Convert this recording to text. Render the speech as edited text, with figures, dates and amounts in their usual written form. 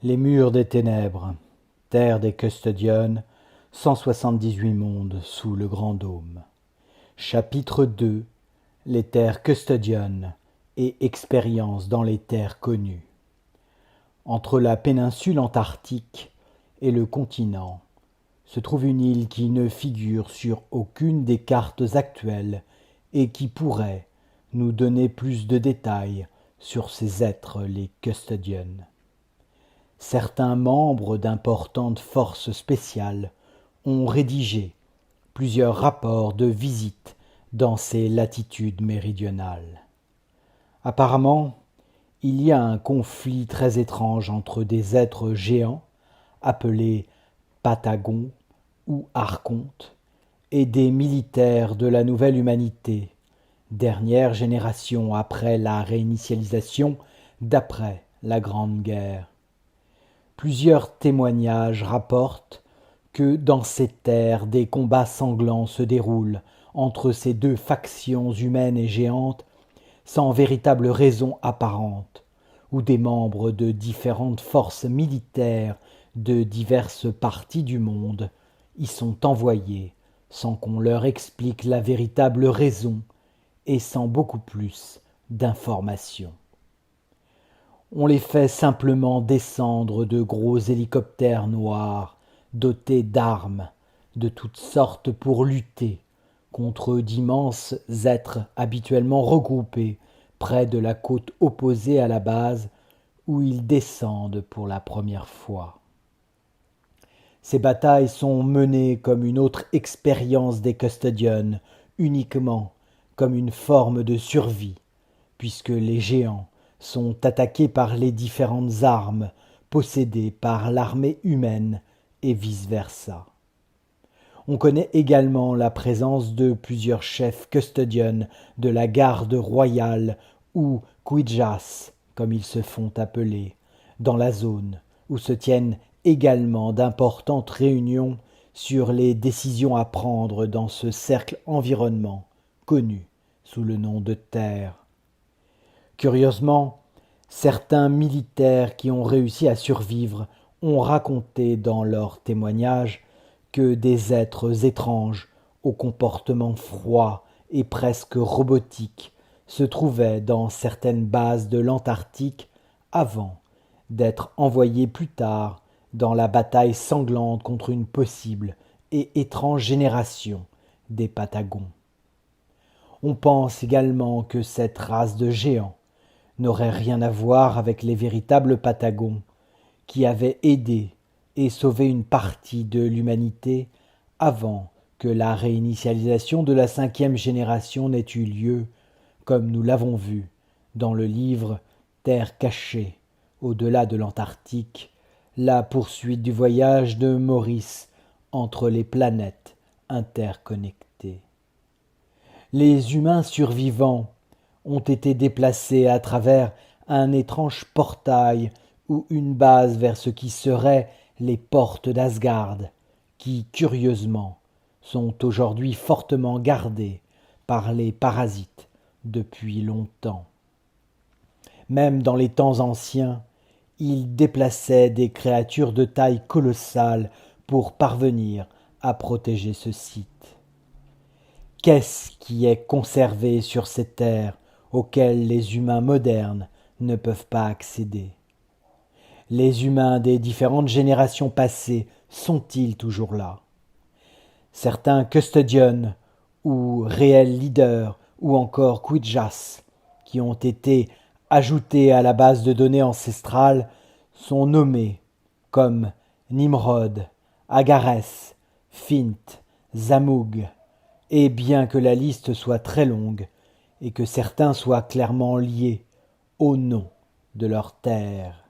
Les murs des ténèbres, terre des custodians, 178 mondes sous le grand dôme. Chapitre 2. Les terres custodian et expérience dans les terres connues. Entre la péninsule antarctique et le continent se trouve une île qui ne figure sur aucune des cartes actuelles et qui pourrait nous donner plus de détails sur ces êtres les custodians. Certains membres d'importantes forces spéciales ont rédigé plusieurs rapports de visite dans ces latitudes méridionales. Apparemment, il y a un conflit très étrange entre des êtres géants, appelés Patagons ou Archontes, et des militaires de la nouvelle humanité, dernière génération après la réinitialisation d'après la Grande Guerre. Plusieurs témoignages rapportent que dans ces terres des combats sanglants se déroulent entre ces deux factions humaines et géantes sans véritable raison apparente, où des membres de différentes forces militaires de diverses parties du monde y sont envoyés sans qu'on leur explique la véritable raison et sans beaucoup plus d'informations. On les fait simplement descendre de gros hélicoptères noirs dotés d'armes de toutes sortes pour lutter contre d'immenses êtres habituellement regroupés près de la côte opposée à la base où ils descendent pour la première fois. Ces batailles sont menées comme une autre expérience des custodians, uniquement comme une forme de survie, puisque les géants sont attaqués par les différentes armes possédées par l'armée humaine et vice-versa. On connaît également la présence de plusieurs chefs custodians de la garde royale ou Quijas, comme ils se font appeler, dans la zone où se tiennent également d'importantes réunions sur les décisions à prendre dans ce cercle environnement connu sous le nom de Terre. Curieusement, certains militaires qui ont réussi à survivre ont raconté dans leurs témoignages que des êtres étranges, au comportement froid et presque robotique, se trouvaient dans certaines bases de l'Antarctique avant d'être envoyés plus tard dans la bataille sanglante contre une possible et étrange génération des Patagons. On pense également que cette race de géants n'aurait rien à voir avec les véritables Patagons qui avaient aidé et sauvé une partie de l'humanité avant que la réinitialisation de la 5e génération n'ait eu lieu, comme nous l'avons vu dans le livre Terre cachée, au-delà de l'Antarctique, la poursuite du voyage de Maurice entre les planètes interconnectées. Les humains survivants ont été déplacés à travers un étrange portail ou une base vers ce qui seraient les portes d'Asgard, qui, curieusement, sont aujourd'hui fortement gardées par les parasites depuis longtemps. Même dans les temps anciens, ils déplaçaient des créatures de taille colossale pour parvenir à protéger ce site. Qu'est-ce qui est conservé sur ces terres auxquelles les humains modernes ne peuvent pas accéder? Les humains des différentes générations passées sont-ils toujours là? Certains custodians ou réels leaders ou encore Quijas qui ont été ajoutés à la base de données ancestrale sont nommés comme Nimrod, Agarès, Fint, Zamoug, et bien que la liste soit très longue et que certains soient clairement liés au nom de leur terre.